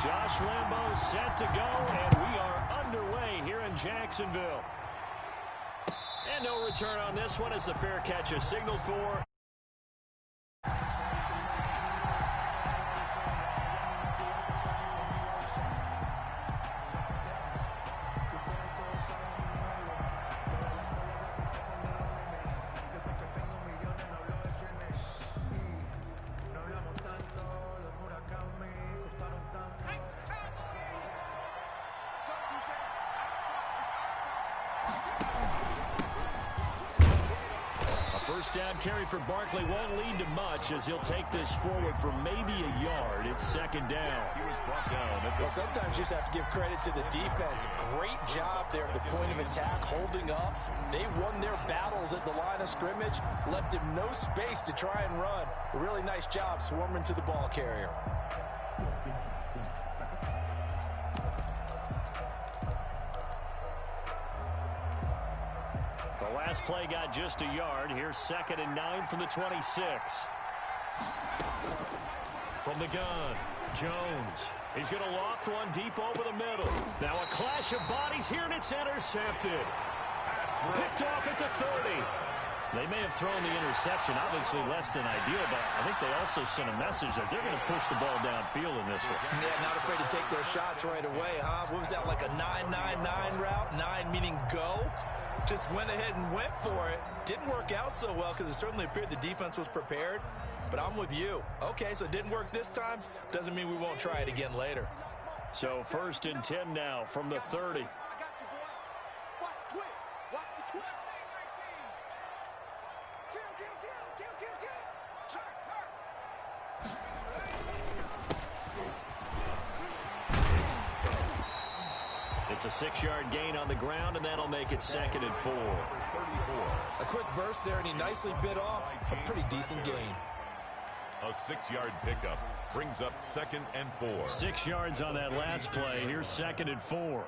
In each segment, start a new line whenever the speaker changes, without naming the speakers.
Josh Lambo set to go, and we are underway here in Jacksonville. And no return on this one as the fair catch is signaled for. First down carry for Barkley won't lead to much as he'll take this forward for maybe a yard. It's second down. He was brought down.
Well, sometimes you just have to give credit to the defense. Great job there at the point of attack, holding up. They won their battles at the line of scrimmage, left him no space to try and run. A really nice job swarming to the ball carrier.
Last play got just a yard. Here's 2nd and 9 from the 26. From the gun, Jones. He's going to loft one deep over the middle. Now a clash of bodies here, and it's intercepted. Picked off at the 30. They may have thrown the interception, obviously less than ideal, but I think they also sent a message that they're going to push the ball downfield in this one.
Yeah, not afraid to take their shots right away, huh? What was that, like a 9-9-9 route? 9 meaning go? Just went ahead and went for it. Didn't work out so well because it certainly appeared the defense was prepared. But I'm with you. Okay, so it didn't work this time. Doesn't mean we won't try it again later.
So 1st and 10 now from the 30. It's a 6-yard gain on the ground, and that'll make it 2nd and 4.
A quick burst there, and he nicely bit off a pretty decent gain.
A 6-yard pickup brings up 2nd and 4.
6 yards on that last play. Here's 2nd and 4.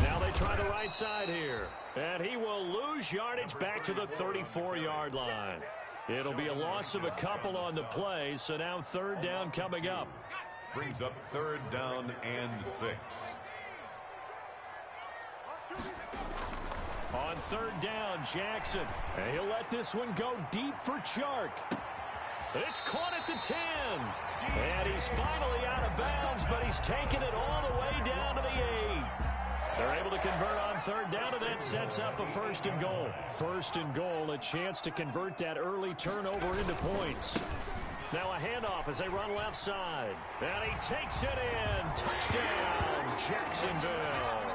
Now they try the right side here, and he will lose yardage back to the 34-yard line. It'll be a loss of a couple on the play, so now 3rd down coming up.
Brings up 3rd down and 6.
On 3rd down, Jackson. And he'll let this one go deep for Chark. It's caught at the 10. And he's finally out of bounds, but he's taken it all the way down to the 8. They're able to convert on 3rd down, and that sets up a 1st and goal. 1st and goal, a chance to convert that early turnover into points. Now a handoff as they run left side. And he takes it in. Touchdown, Jacksonville.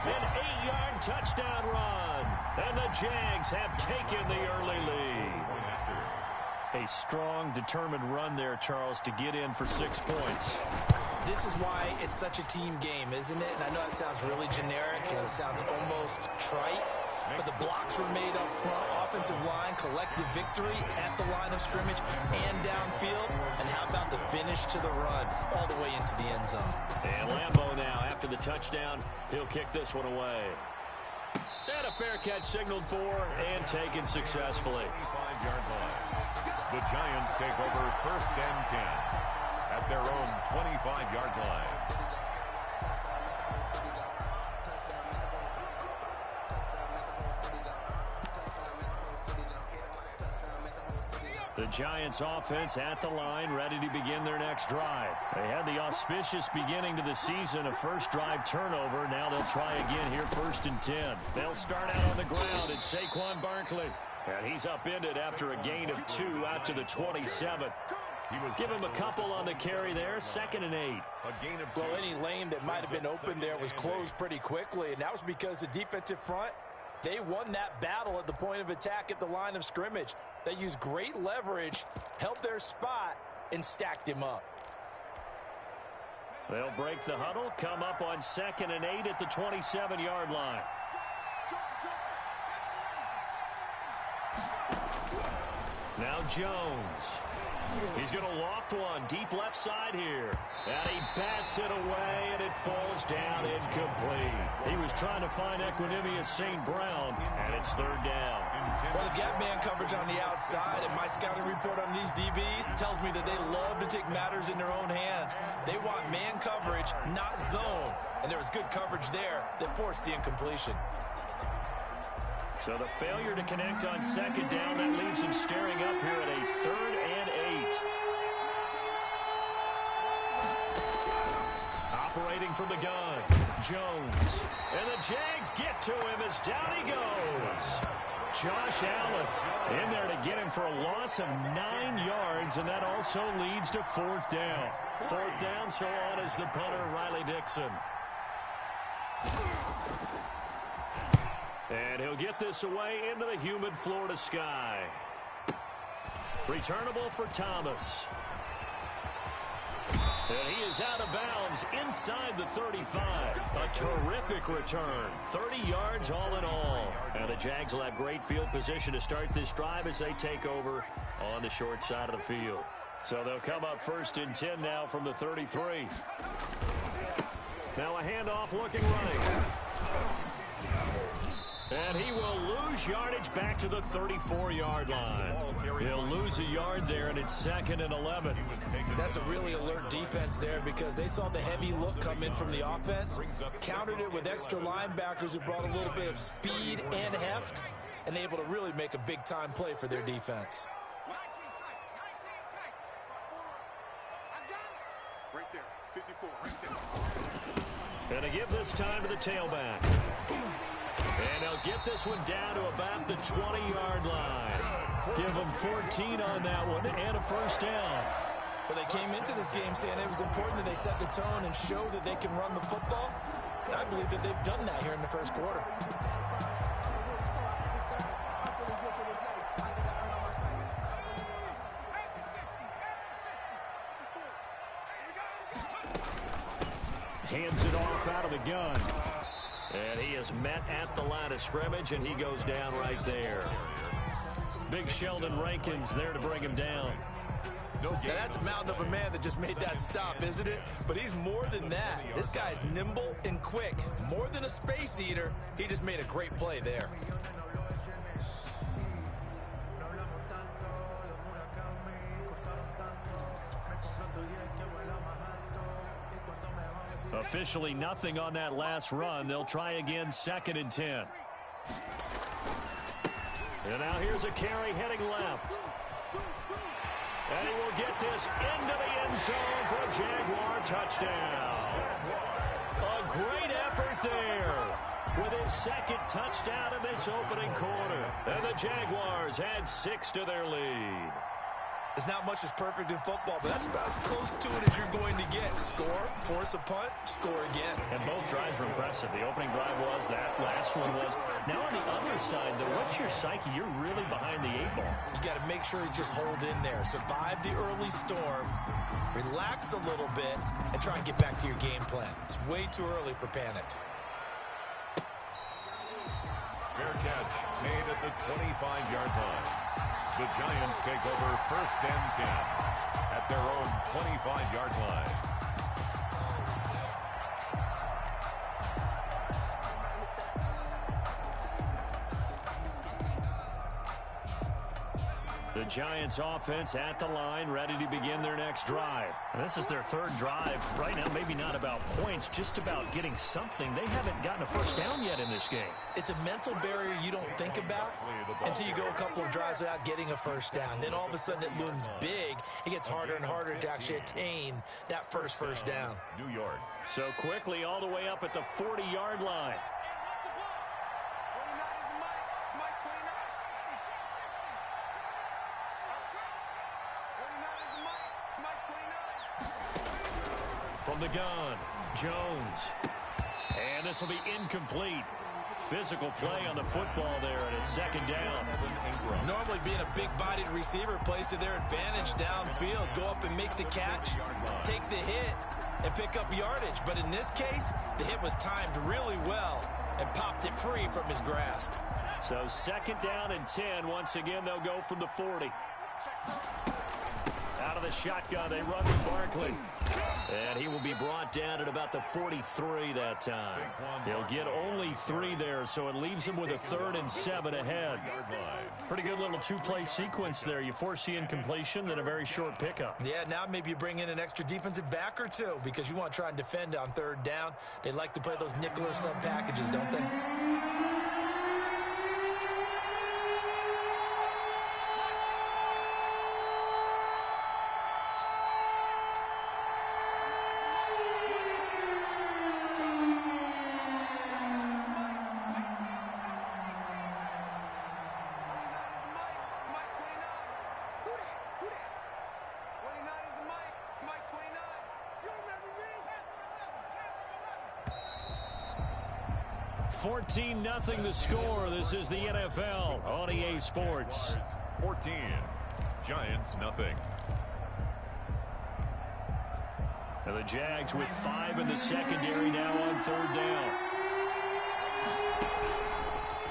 An 8-yard touchdown run. And the Jags have taken the early lead. A strong, determined run there, Charles, to get in for 6 points.
This is why it's such a team game, isn't it? And I know it sounds really generic and it sounds almost trite, but the blocks were made up front, offensive line, collective victory at the line of scrimmage and downfield. And how about the finish to the run all the way into the end zone?
And Lambo now, after the touchdown, he'll kick this one away. And a fair catch signaled for and taken successfully.
25-yard line. The Giants take over 1st and 10 at their own 25-yard line.
The Giants offense at the line, ready to begin their next drive. They had the auspicious beginning to the season, a first drive turnover. Now they'll try again here, 1st and 10. They'll start out on the ground. It's Saquon Barkley. And he's upended after a gain of 2 out to the 27. Give him a couple on the carry there, 2nd and 8.
Well, any lane that might have been open there was closed pretty quickly, and that was because the defensive front, they won that battle at the point of attack at the line of scrimmage. They used great leverage, held their spot, and stacked him up.
They'll break the huddle, come up on 2nd and 8 at the 27-yard line. Now Jones. He's going to loft one deep left side here. And he bats it away, and it falls down incomplete. He was trying to find Equinemius St. Brown, and it's third down.
Well, the gap man coverage on the outside, and my scouting report on these DBs tells me that they love to take matters in their own hands. They want man coverage, not zone. And there was good coverage there that forced the incompletion.
So the failure to connect on second down, that leaves him staring up here at a 3rd and 8. Operating from the gun, Jones. And the Jags get to him as down he goes. Josh Allen in there to get him for a loss of 9 yards, and that also leads to 4th down. 4th down, so on is the punter, Riley Dixon. And he'll get this away into the humid Florida sky. Returnable for Thomas. And he is out of bounds inside the 35. A terrific return. 30 yards all in all. And the Jags will have great field position to start this drive as they take over on the short side of the field. So they'll come up 1st and 10 now from the 33. Now a handoff looking right. And he will lose yardage back to the 34-yard line. He'll lose a yard there, and it's 2nd and 11.
That's a really alert defense there because they saw the heavy look come in from the offense, countered it with extra linebackers who brought a little bit of speed and heft, and able to really make a big-time play for their defense.
Right there, 54, right there.
And to give this time to the tailback. And they'll get this one down to about the 20-yard line. Give them 14 on that one and a 1st down.
Well, they came into this game saying it was important that they set the tone and show that they can run the football. And I believe that they've done that here in the 1st quarter.
Hands it off out of the gun. And he is met at the line of scrimmage, and he goes down right there. Big Sheldon Rankins there to bring him down.
Now that's a mountain of a man that just made that stop, isn't it? But he's more than that. This guy's nimble and quick. More than a space eater, he just made a great play there.
Officially nothing on that last run. They'll try again, 2nd and 10. And now here's a carry heading left. And he will get this into the end zone for a Jaguar touchdown. A great effort there with his 2nd touchdown in this opening quarter. And the Jaguars add 6 to their lead.
There's not much that's perfect in football, but that's about as close to it as you're going to get. Score, force a punt, score again.
And both drives were impressive. The opening drive was, that last one was. Now on the other side, though, what's your psyche? You're really behind the 8 ball.
You got to make sure you just hold in there. Survive the early storm, relax a little bit, and try and get back to your game plan. It's way too early for panic.
Fair catch made at the 25-yard line. The Giants take over 1st and 10 at their own 25-yard line.
The Giants offense at the line, ready to begin their next drive. And this is their 3rd drive. Right now, maybe not about points, just about getting something. They haven't gotten a 1st down yet in this game.
It's a mental barrier you don't think about until you go a couple of drives without getting a 1st down. Then all of a sudden it looms big. It gets harder and harder to actually attain that first down.
New York.
So quickly all the way up at the 40-yard line. From the gun, Jones. And this will be incomplete. Physical play on the football there, and it's 2nd down.
Normally being a big-bodied receiver plays to their advantage downfield. Go up and make the catch, take the hit, and pick up yardage. But in this case, the hit was timed really well and popped it free from his grasp.
So 2nd down and 10. Once again, they'll go from the 40. Out of the shotgun, they run with Barkley. And he will be brought down at about the 43 that time. He'll get only 3 there, so it leaves him with a 3rd and 7 ahead. Pretty good little two-play sequence there. You force the incompletion, then a very short pickup.
Yeah, now maybe you bring in an extra defensive back or two because you want to try and defend on 3rd down. They like to play those nickel or sub packages, don't they?
Who that? 29 is the Mike. Mike 29. You remember me?
14-0 the score. This is the NFL on EA Sports.
14. Giants, nothing.
And the Jags with 5 in the secondary now on 3rd down.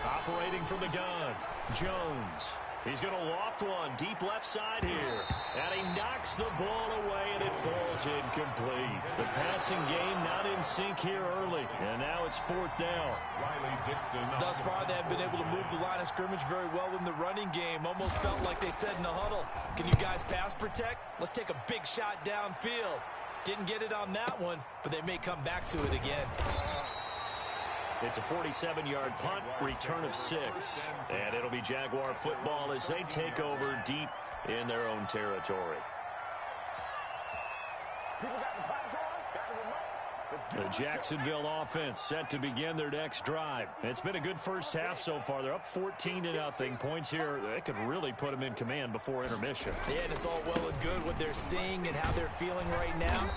Operating from the gun, Jones. He's going to loft one deep left side here. And he knocks the ball away, and it falls incomplete. The passing game not in sync here early. And now it's 4th down.
Riley Dixon.
Thus far, they have been able to move the line of scrimmage very well in the running game. Almost felt like they said in the huddle, can you guys pass protect? Let's take a big shot downfield. Didn't get it on that one, but they may come back to it again.
It's a 47-yard punt, return of 6. And it'll be Jaguar football as they take over deep in their own territory. The Jacksonville offense set to begin their next drive. It's been a good first half so far. They're up 14-0. Points here, they could really put them in command before intermission.
Yeah, and it's all well and good what they're seeing and how they're feeling right now.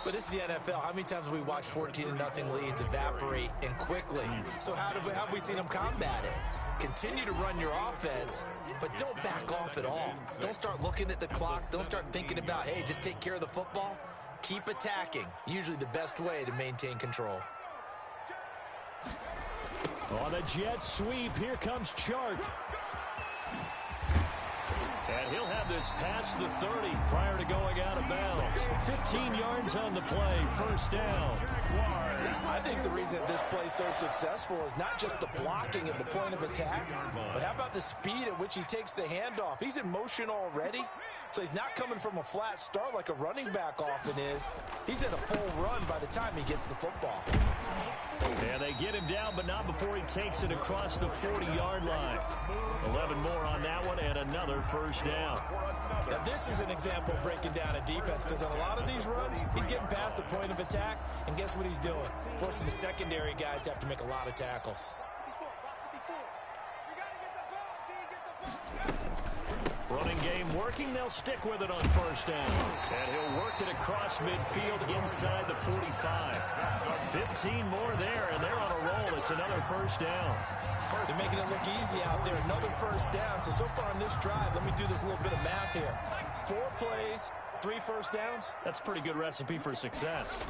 But this is the NFL. How many times have we watched 14-0 leads evaporate and quickly? So how have we seen them combat it? Continue to run your offense, but don't back off at all. Don't start looking at the clock. Don't start thinking about, hey, just take care of the football. Keep attacking. Usually the best way to maintain control.
On the jet sweep, here comes Chark. And he'll have this past the 30 prior to going out of bounds. 15 yards on the play, 1st down.
I think the reason this play is so successful is not just the blocking at the point of attack, but how about the speed at which he takes the handoff? He's in motion already, so he's not coming from a flat start like a running back often is. He's at a full run by the time he gets the football.
And they get him down, but not before he takes it across the 40-yard line. 11 more on that one, and another 1st down.
Now, this is an example of breaking down a defense, because on a lot of these runs, he's getting past the point of attack, and guess what he's doing? Forcing the secondary guys to have to make a lot of tackles.
Running game working. They'll stick with it on 1st down. And he'll work it across midfield inside the 45. 15 more there, and they're on a roll. It's another 1st down.
They're making it look easy out there. Another 1st down. So far on this drive, let me do this little bit of math here. 4 plays, 3 1st downs.
That's a pretty good recipe for success.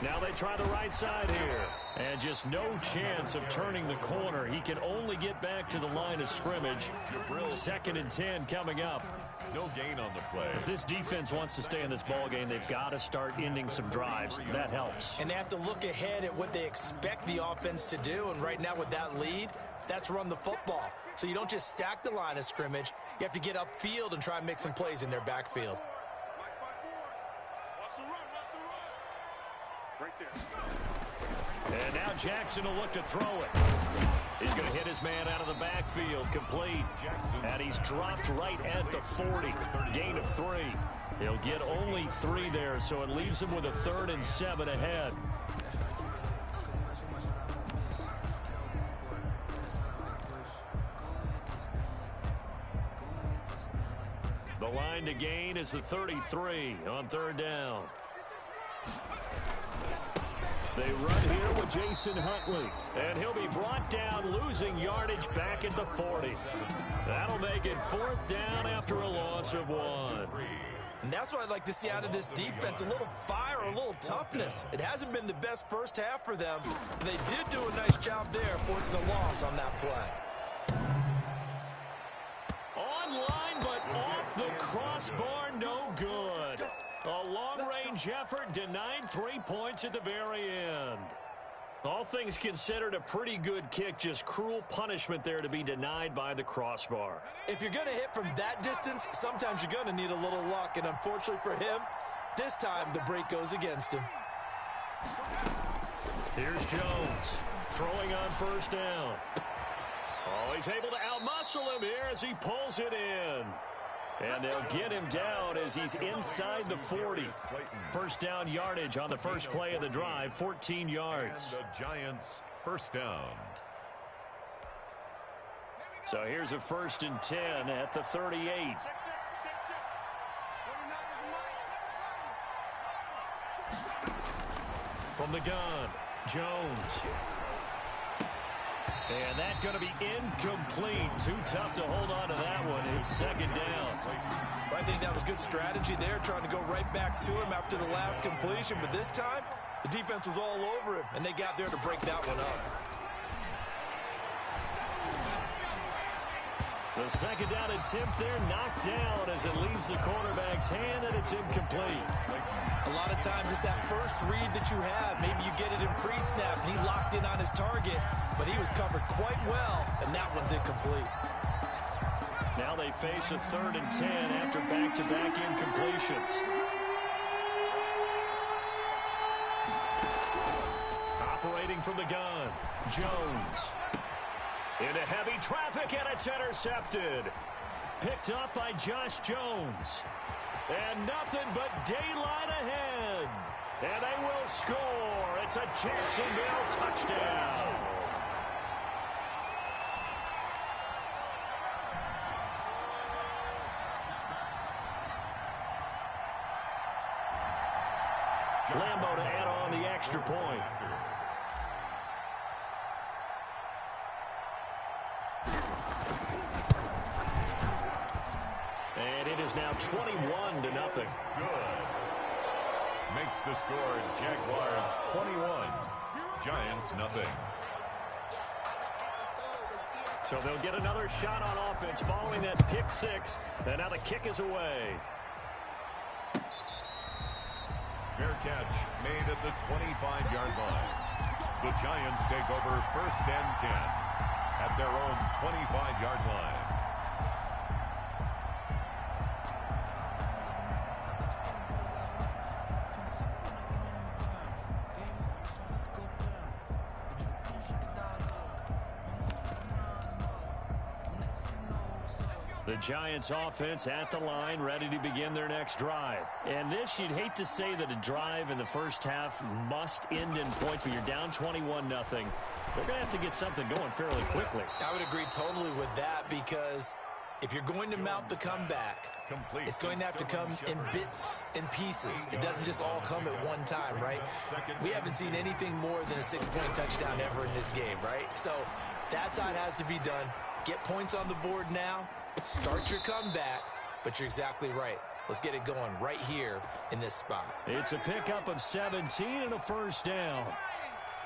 Now they try the right side here. And just no chance of turning the corner. He can only get back to the line of scrimmage. 2nd and 10 coming up.
No gain on the play.
If this defense wants to stay in this ballgame, they've got to start ending some drives. That helps.
And they have to look ahead at what they expect the offense to do. And right now with that lead, that's run the football. So you don't just stack the line of scrimmage. You have to get upfield and try and make some plays in their backfield.
Right there.
And now Jackson will look to throw it. He's going to hit his man out of the backfield, complete. And he's dropped right at the 40. Gain of 3. He'll get only 3 there, so it leaves him with a 3rd and 7 ahead. The line to gain is the 33 on 3rd down. They run here with Jason Huntley, and he'll be brought down, losing yardage back at the 40. That'll make it 4th down after a loss of 1.
And that's what I'd like to see out of this defense, a little fire, a little toughness. It hasn't been the best first half for them. They did do a nice job there, forcing a loss on that play.
Online, but off the crossbar. Crossbar, no good. A long-range effort denied 3 points at the very end. All things considered, a pretty good kick, just cruel punishment there to be denied by the crossbar.
If you're going to hit from that distance, sometimes you're going to need a little luck, and unfortunately for him, this time the break goes against him.
Here's Jones throwing on first down. Oh, he's able to outmuscle him here as he pulls it in. And they'll get him down as he's inside the 40. First down yardage on the first play of the drive, 14 yards.
And the Giants first down.
So here's a 1st and 10 at the 38. From the gun, Jones. And that's going to be incomplete. Too tough to hold on to that one. It's 2nd down.
I think that was good strategy there, trying to go right back to him after the last completion. But this time, the defense was all over him, and they got there to break that one up.
The 2nd down attempt there knocked down as it leaves the quarterback's hand, and it's incomplete.
A lot of times it's that first read that you have. Maybe you get it in pre-snap, and he locked in on his target, but he was covered quite well, and that one's incomplete.
Now they face a 3rd and 10 after back-to-back incompletions. Operating from the gun, Jones. Into heavy traffic, and it's intercepted. Picked up by Josh Jones. And nothing but daylight ahead. And they will score. It's a Jacksonville touchdown. Lambo to add on the extra point. And it is now 21-0.
Good. Makes the score Jaguars 21, Giants nothing.
So they'll get another shot on offense following that pick six. And now the kick is away.
Fair catch made at the 25-yard line. The Giants take over 1st and 10 at their own 25-yard line.
The Giants offense at the line, ready to begin their next drive. And this, you'd hate to say that a drive in the first half must end in points, but you're down 21-0. They're going to have to get something going fairly quickly.
I would agree totally with that, because if you're going to mount the comeback, it's going to have to come in bits and pieces. It doesn't just all come at one time, right? We haven't seen anything more than a 6-point touchdown ever in this game, right? So that's how it has to be done. Get points on the board now. Start your comeback, but you're exactly right. Let's get it going right here in this spot.
It's a pickup of 17 and a 1st down.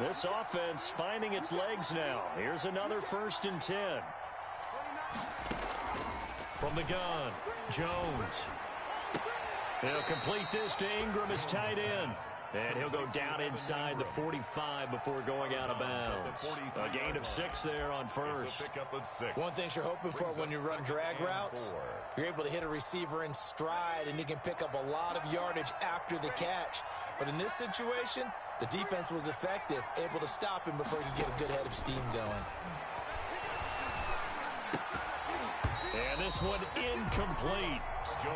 This offense finding its legs now. Here's another 1st and 10. From the gun, Jones. He'll complete this to Ingram, his tight end. And he'll go down inside the 45 before going out of bounds. A gain of 6 there on first.
One thing you're hoping for when you run drag routes, you're able to hit a receiver in stride, and you can pick up a lot of yardage after the catch. But in this situation, the defense was effective, able to stop him before he could get a good head of steam going.
And this one incomplete.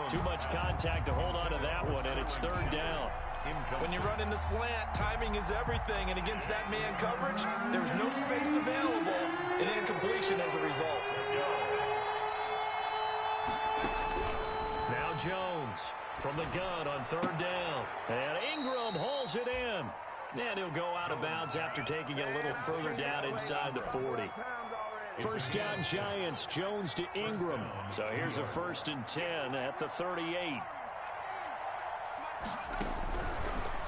Too much contact to hold on to that one, and it's 3rd down.
When you run in the slant, timing is everything, and against that man coverage, there's no space available, and incompletion as a result.
Now Jones from the gun on 3rd down, and Ingram hauls it in. And he'll go out of bounds after taking it a little further down inside the 40. 1st down Giants, Jones to Ingram. So here's a 1st and 10 at the 38.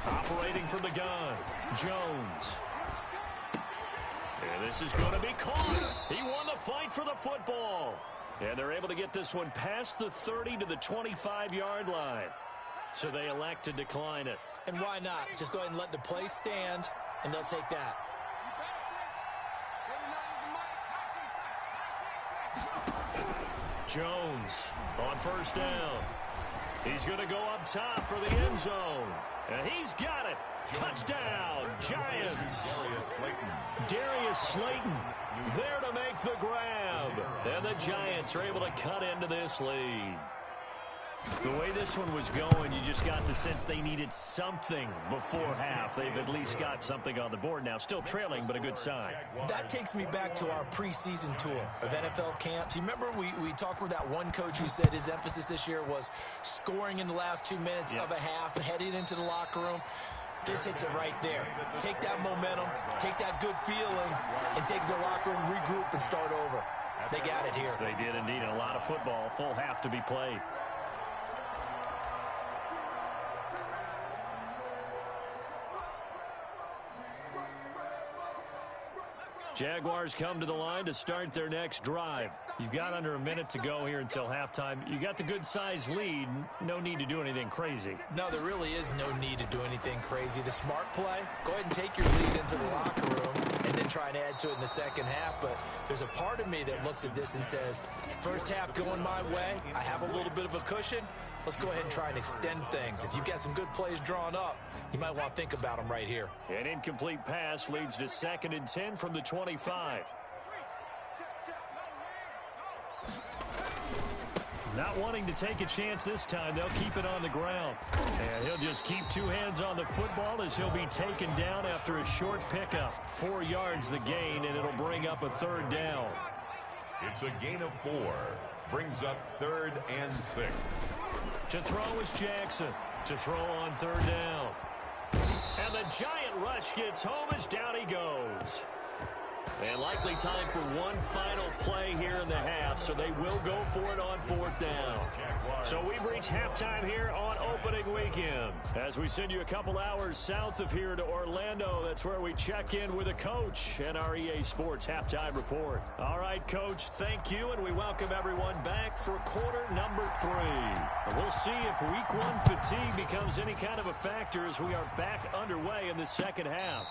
Operating from the gun, Jones. And this is going to be caught. He won the fight for the football. And they're able to get this one past the 30 to the 25-yard line. So they elect to decline it.
And why not? Just go ahead and let the play stand, and they'll take that.
Jones on first down. He's going to go up top for the end zone. And he's got it. Touchdown, Giants. Darius Slayton there to make the grab. And the Giants are able to cut into this lead. The way this one was going, you just got the sense they needed something before half. They've at least got something on the board now. Still trailing, but a good sign.
That takes me back to our preseason tour of NFL camps. You remember we talked with that one coach who said his emphasis this year was scoring in the last 2 minutes of a half, heading into the locker room. This hits it right there. Take that momentum, take that good feeling, and take the locker room, regroup, and start over. They got it here.
They did indeed. A lot of football, full half to be played. Jaguars come to the line to start their next drive. You've got under a minute to go here until halftime. You got the good-sized lead. No need to do anything crazy.
No, there really is no need to do anything crazy. The smart play, go ahead and take your lead into the locker room and then try and add to it in the second half. But there's a part of me that looks at this and says, first half going my way, I have a little bit of a cushion. Let's go ahead and try and extend things. If you've got some good plays drawn up, you might want to think about them right here.
An incomplete pass leads to 2nd and 10 from the 25. Not wanting to take a chance this time, they'll keep it on the ground. And he'll just keep two hands on the football as he'll be taken down after a short pickup. 4 yards the gain, and it'll bring up a 3rd down.
It's a gain of 4. Brings up 3rd and 6.
To throw is Jackson. To throw on 3rd down. And the giant rush gets home as down he goes. And likely time for one final play here in the half, so they will go for it on 4th down. So we've reached halftime here on opening weekend. As we send you a couple hours south of here to Orlando, that's where we check in with a coach and our EA Sports halftime report. All right, Coach, thank you, and we welcome everyone back for quarter number 3. And we'll see if week 1 fatigue becomes any kind of a factor as we are back underway in the second half.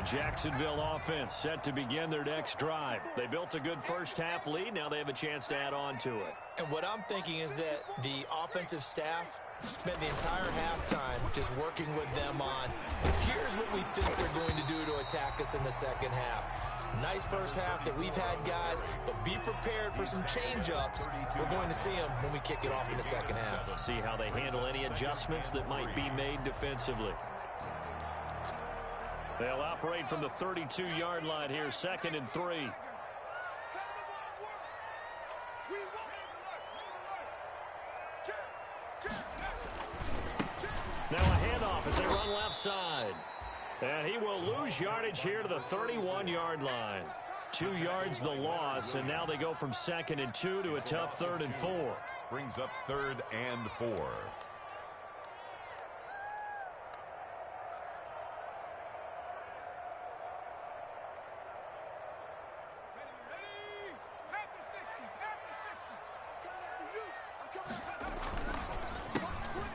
Jacksonville offense set to begin their next drive. They built a good first half lead. Now they have a chance to add on to it.
And what I'm thinking is that the offensive staff spent the entire halftime just working with them on, here's what we think they're going to do to attack us in the second half. Nice first half that we've had, guys, but be prepared for some change-ups. We're going to see them when we kick it off in the second half.
We'll see how they handle any adjustments that might be made defensively. They'll operate from the 32-yard line here, 2nd and 3. Now a handoff as they run left side. And he will lose yardage here to the 31-yard line. 2 yards the loss, and now they go from 2nd and 2 to a tough 3rd and 4.
Brings up 3rd and 4.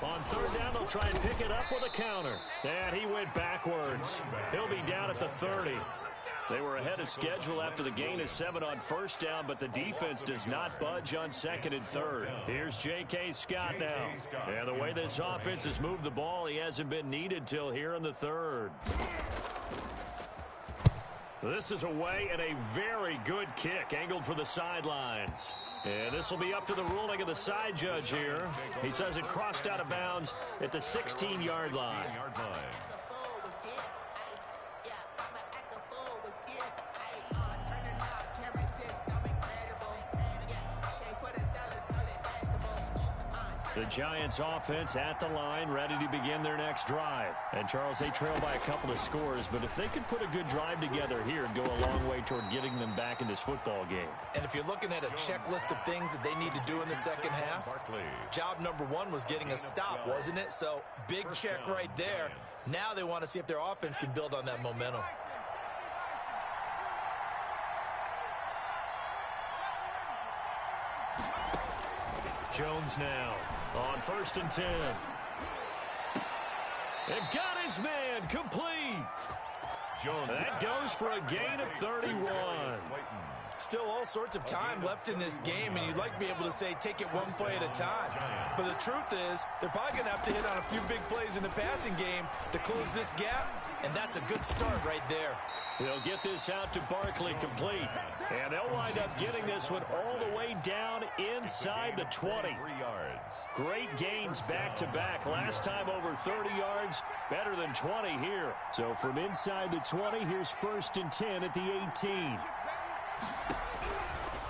On 3rd down, they'll try and pick it up with a counter. And he went backwards. He'll be down at the 30. They were ahead of schedule after the gain of 7 on 1st down, but the defense does not budge on 2nd and 3rd. Here's J.K. Scott now. And the way this offense has moved the ball, he hasn't been needed till here in the 3rd. This is away and a very good kick angled for the sidelines. And this will be up to the ruling of the side judge here. He says it crossed out of bounds at the 16-yard line. The Giants offense at the line, ready to begin their next drive. And, Charles, they trail by a couple of scores, but if they could put a good drive together here, it'd go a long way toward getting them back in this football game.
And if you're looking at a checklist of things that they need to do in the second half, job number one was getting a stop, wasn't it? So, big check right there. Now they want to see if their offense can build on that momentum.
Jones now on 1st and 10. And got his man complete. That goes for a gain of 31.
Still all sorts of time left in this game, and you'd like to be able to say take it one play at a time. But the truth is, they're probably going to have to hit on a few big plays in the passing game to close this gap, and that's a good start right there.
They'll get this out to Barkley complete, and they'll wind up getting this one all the way down inside the 20. Great gains back-to-back. Last time over 30 yards, better than 20 here. So from inside the 20, here's 1st and 10 at the 18.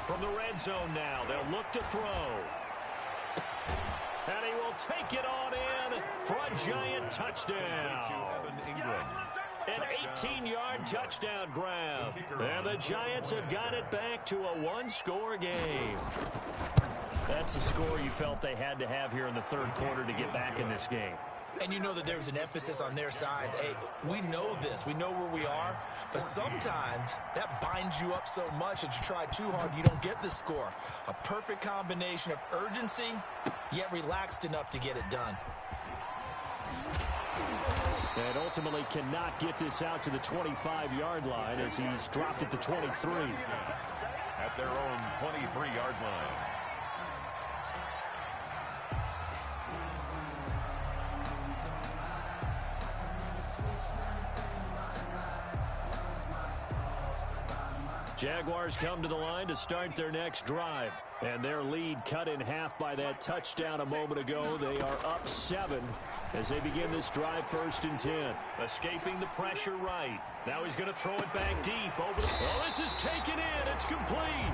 From the red zone now, they'll look to throw. And he will take it on in for a Giant touchdown. An 18-yard touchdown grab. And the Giants have got it back to a one-score game. That's a score you felt they had to have here in the third quarter to get back in this game.
And you know that there's an emphasis on their side. Hey, we know this. We know where we are. But sometimes that binds you up so much that you try too hard, you don't get the score. A perfect combination of urgency, yet relaxed enough to get it done.
And ultimately cannot get this out to the 25-yard line as he's dropped at the 23.
At their own 23-yard line.
Jaguars come to the line to start their next drive. And their lead cut in half by that touchdown a moment ago. They are up 7 as they begin this drive 1st and 10. Escaping the pressure right. Now he's going to throw it back deep over the... Oh, this is taken in. It's complete.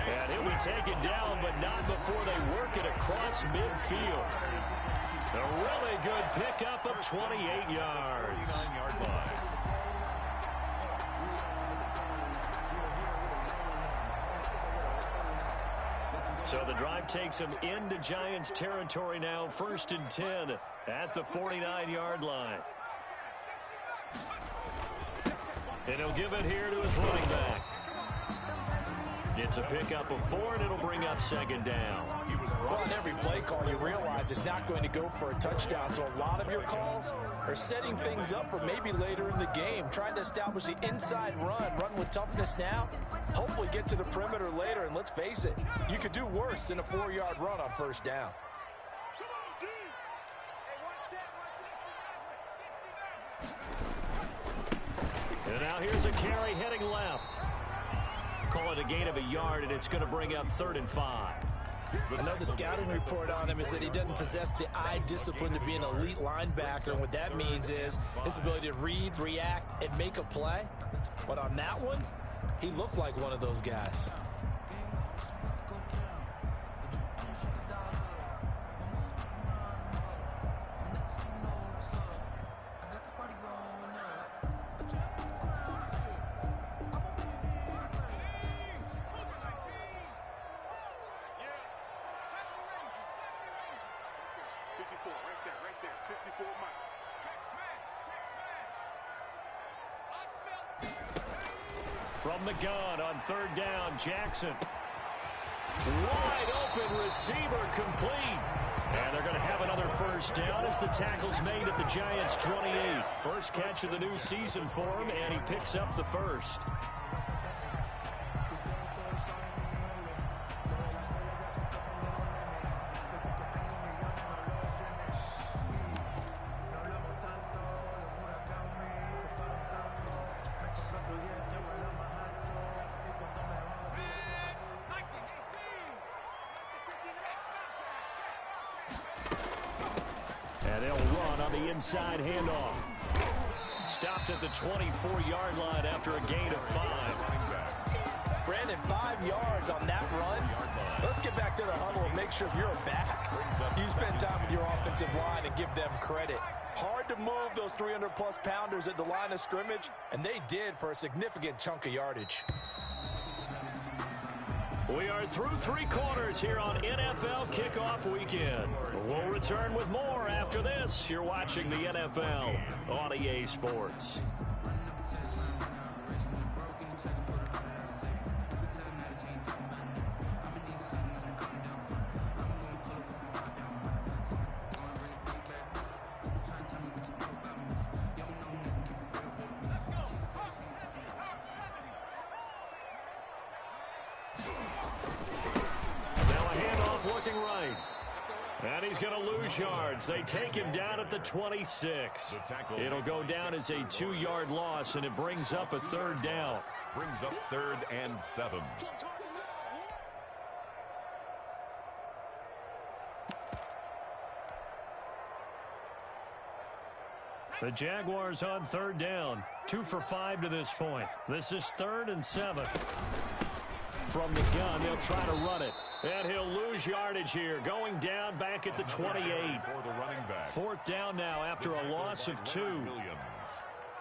And he'll be taken down, but not before they work it across midfield. A really good pickup of 28 yards.
9-yard line.
So the drive takes him into Giants territory now, 1st and 10 at the 49-yard line. And he'll give it here to his running back. It's a pickup of 4, and it'll bring up 2nd down.
Well, on every play call, you realize it's not going to go for a touchdown. So a lot of your calls are setting things up for maybe later in the game, trying to establish the inside run with toughness now, hopefully get to the perimeter later. And let's face it, you could do worse than a 4-yard run on 1st down.
And now here's a carry heading left. Call it a gain of a yard, and it's going to bring up 3rd and 5.
I know the scouting report on him is that he doesn't possess the eye discipline to be an elite linebacker. And what that means is his ability to read, react, and make a play. But on that one, he looked like one of those guys.
From the gun on 3rd down, Jackson. Wide open receiver complete. And they're going to have another 1st down as the tackle's made at the Giants' 28. First catch of the new season for him, and he picks up the 1st. And they'll run on the inside handoff. Stopped at the 24-yard line after a gain of 5.
Brandon, than 5 yards on that run. Let's get back to the huddle and make sure if you're back, you spend time with your offensive line and give them credit. Hard to move those 300-plus pounders at the line of scrimmage, and they did for a significant chunk of yardage.
We are through 3 quarters here on NFL Kickoff Weekend. We'll return with more after this. You're watching the NFL on EA Sports. And he's going to lose yards. They take him down at the 26. It'll go down as a 2-yard loss, and it brings up a 3rd down.
Brings up 3rd and 7.
The Jaguars on 3rd down. 2 for 5 to this point. This is 3rd and 7. From the gun, they'll try to run it. And he'll lose yardage here. Going down back at the 28. 4th down now after a loss of 2.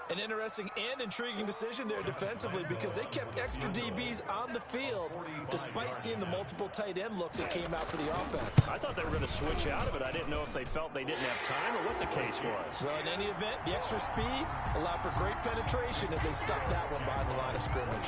An interesting and intriguing decision there defensively because they kept extra DBs on the field despite seeing the multiple tight end look that came out for the offense.
I thought they were going to switch out of it. I didn't know if they felt they didn't have time or what the case was.
Well, in any event, the extra speed allowed for great penetration as they stuffed that one behind the line of scrimmage.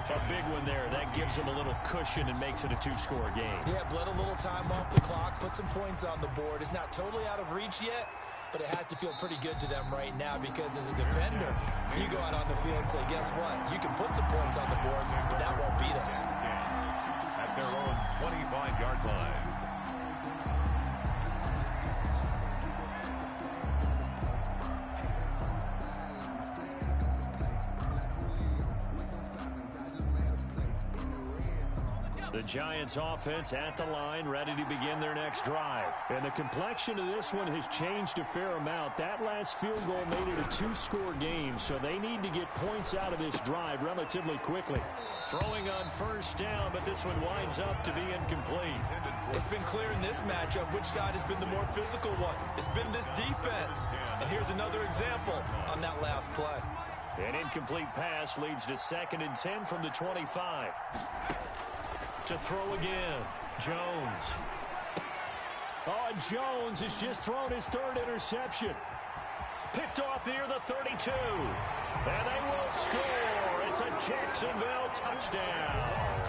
A big one there. That gives them a little cushion and makes it a 2-score game.
Yeah, let a little time off the clock, put some points on the board. It's not totally out of reach yet, but it has to feel pretty good to them right now because as a defender, you go out on the field and say, guess what? You can put some points on the board, but that won't beat us.
At their own 25-yard line.
The Giants offense at the line, ready to begin their next drive. And the complexion of this one has changed a fair amount. That last field goal made it a 2-score game, so they need to get points out of this drive relatively quickly. Throwing on 1st down, but this one winds up to be incomplete.
It's been clear in this matchup which side has been the more physical one. It's been this defense. And here's another example on that last play.
An incomplete pass leads to 2nd and 10 from the 25. To throw again, Jones. Oh, Jones has just thrown his 3rd interception. Picked off near the 32. And they will score. It's a Jacksonville touchdown.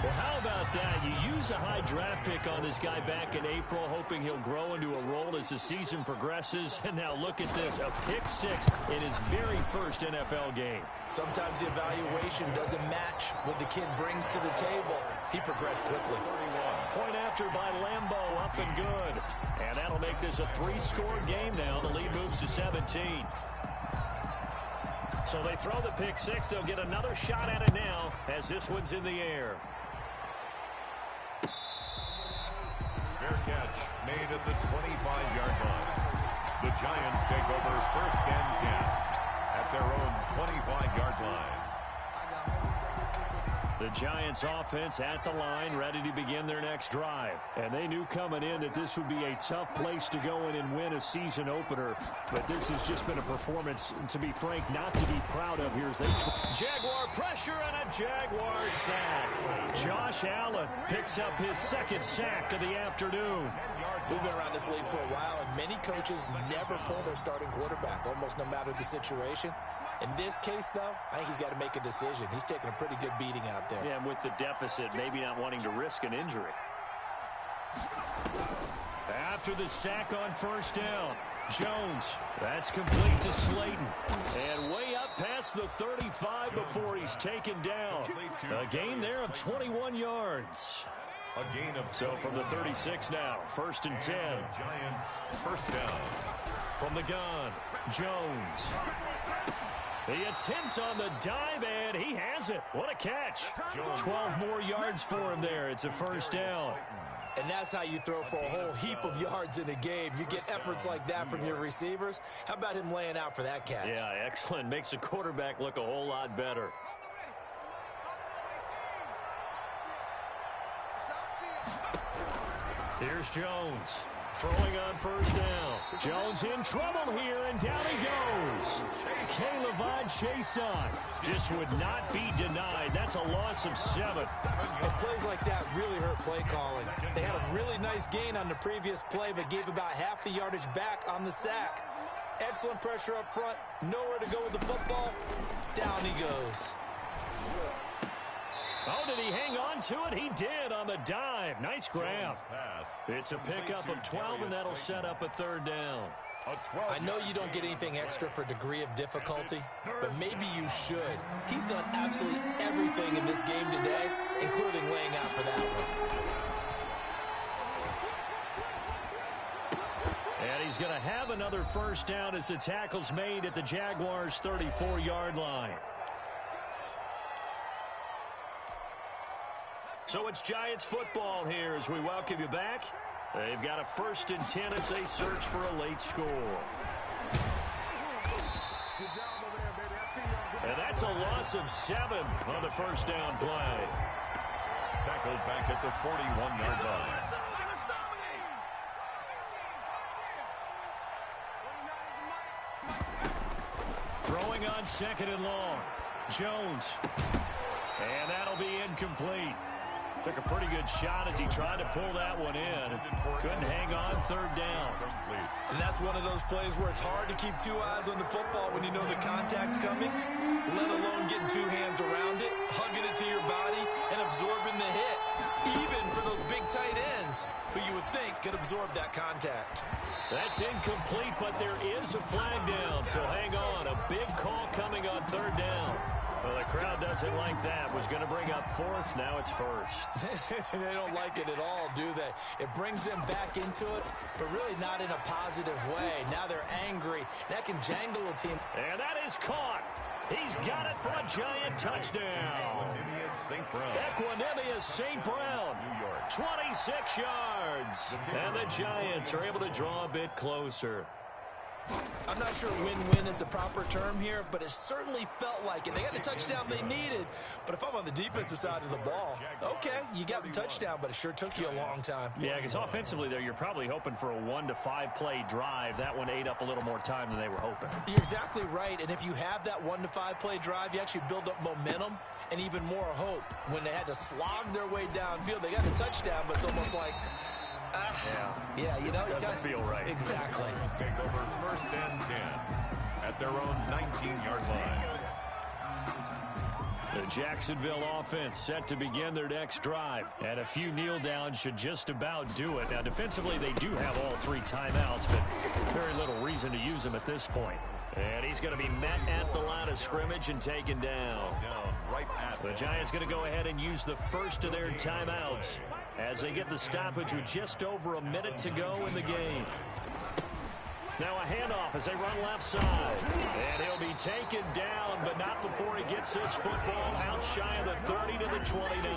Well, how about that? You use a high draft pick on this guy back in April, hoping he'll grow into a role as the season progresses. And now look at this, a pick-6 in his very first NFL game.
Sometimes the evaluation doesn't match what the kid brings to the table. He progressed quickly.
Point after by Lambeau, up and good. And that'll make this a 3-score game now. The lead moves to 17. So they throw the pick-6. They'll get another shot at it now as this one's in the air.
Fair catch made at the 25-yard line. The Giants take over 1st and 10 at their own 25-yard line.
The Giants offense at the line, ready to begin their next drive. And they knew coming in that this would be a tough place to go in and win a season opener. But this has just been a performance, to be frank, not to be proud of here as they Jaguar pressure and a Jaguar sack. Josh Allen picks up his 2nd sack of the afternoon.
We've been around this league for a while, and many coaches never pull their starting quarterback, almost no matter the situation. In this case, though, I think he's got to make a decision. He's taking a pretty good beating out there.
Yeah, and with the deficit, maybe not wanting to risk an injury. After the sack on 1st down, Jones, that's complete to Slayton. And way up past the 35 before he's taken down. A gain there of 21 yards.
A gain of
so from the 36 now, 1st and 10.
Giants 1st down.
From the gun, Jones. The attempt on the dive, and he has it. What a catch. 12 more yards for him there. It's a 1st down.
And that's how you throw for a whole heap of yards in a game. You get efforts like that from your receivers. How about him laying out for that catch?
Yeah, excellent. Makes the quarterback look a whole lot better. Here's Jones. Throwing on first down. Jones in trouble here, and down he goes. Caleb Chason just would not be denied. That's a loss of 7.
And plays like that really hurt play calling. They had a really nice gain on the previous play, but gave about half the yardage back on the sack. Excellent pressure up front. Nowhere to go with the football. Down he goes.
Oh, did he hang on to it? He did on the dive. Nice grab. It's a pickup of 12, and that'll set up a third down.
I know you don't get anything extra for degree of difficulty, but maybe you should. He's done absolutely everything in this game today, including laying out for that one.
And he's going to have another first down as the tackle's made at the Jaguars' 34-yard line. So it's Giants football here as we welcome you back. They've got a 1st and 10 as they search for a late score. And that's a loss of 7 on the first down play.
Tackled back at the 41-yard line.
Throwing on 2nd and long. Jones. And that'll be incomplete. Took a pretty good shot as he tried to pull that one in. Couldn't hang on 3rd down.
And that's one of those plays where it's hard to keep 2 eyes on the football when you know the contact's coming, let alone getting 2 hands around it, hugging it to your body, and absorbing the hit. Even for those big tight ends who you would think could absorb that contact.
That's incomplete, but there is a flag down, so hang on. A big call coming on 3rd down. Well, the crowd doesn't like that. Was going to bring up 4th. Now it's 1st.
They don't like it at all, do they? It brings them back into it, but really not in a positive way. Now they're angry. That can jangle a team.
And that is caught. He's got it for a Giant touchdown. Equanimous St. Brown.
New York.
26 yards. And the Giants are able to draw a bit closer.
I'm not sure win-win is the proper term here, but it certainly felt like it. They got the touchdown they needed, but if I'm on the defensive side of the ball, okay, you got the touchdown, but it sure took you a long time.
Yeah, because offensively there, you're probably hoping for a 1 to 5 play drive. That one ate up a little more time than they were hoping.
You're exactly right, and if you have that 1 to 5 play drive, you actually build up momentum and even more hope. When they had to slog their way downfield, they got the touchdown, but it's almost like, yeah, you know,
doesn't feel right.
Exactly.
Take over 1st and 10 at their own 19-yard line.
The Jacksonville offense set to begin their next drive. And a few kneel downs should just about do it. Now, defensively, they do have all 3 timeouts, but very little reason to use them at this point. And he's going to be met at the line of scrimmage and taken down. The Giants going to go ahead and use the first of their timeouts as they get the stoppage with just over a minute to go in the game. Now a handoff as they run left side. And he'll be taken down, but not before he gets this football out shy of the 30 to the 29.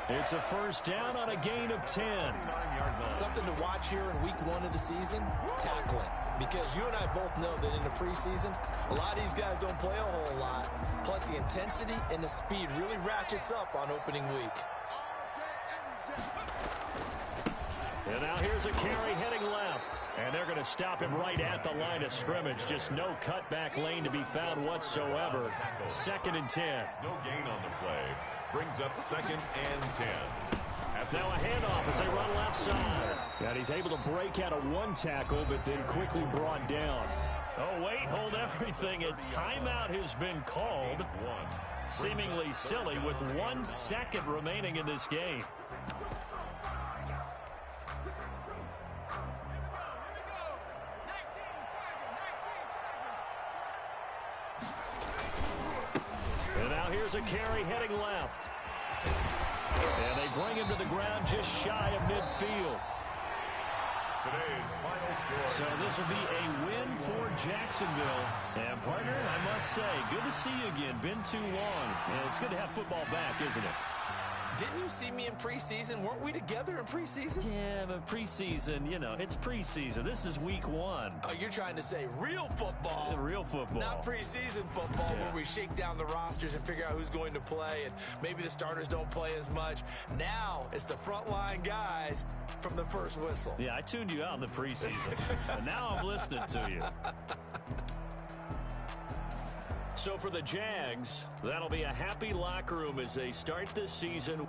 It's a first down on a gain of 10.
Something to watch here in week 1 of the season, tackling. Because you and I both know that in the preseason, a lot of these guys don't play a whole lot. Plus the intensity and the speed really ratchets up on opening week.
And now here's a carry heading left. And they're going to stop him right at the line of scrimmage. Just no cutback lane to be found whatsoever. 2nd and 10.
No gain on the play. Brings up 2nd and 10.
Now a handoff as they run left side. And he's able to break out of 1 tackle, but then quickly brought down. Oh, wait, hold everything. A timeout has been called. Seemingly silly with 1 second remaining in this game. And now here's a carry heading left. And they bring him to the ground just shy of midfield.
Today's final score.
So this will be a win for Jacksonville. And partner, I must say, good to see you again. Been too long. And it's good to have football back, isn't it?
Didn't you see me in preseason? Weren't we together in preseason?
Yeah, but preseason, you know, it's preseason. This is week 1.
Oh, you're trying to say real football.
Yeah, real football.
Not preseason football where we shake down the rosters and figure out who's going to play, and maybe the starters don't play as much. Now it's the frontline guys from the first whistle.
Yeah, I tuned you out in the preseason, but now I'm listening to you. So for the Jags, that'll be a happy locker room as they start this season.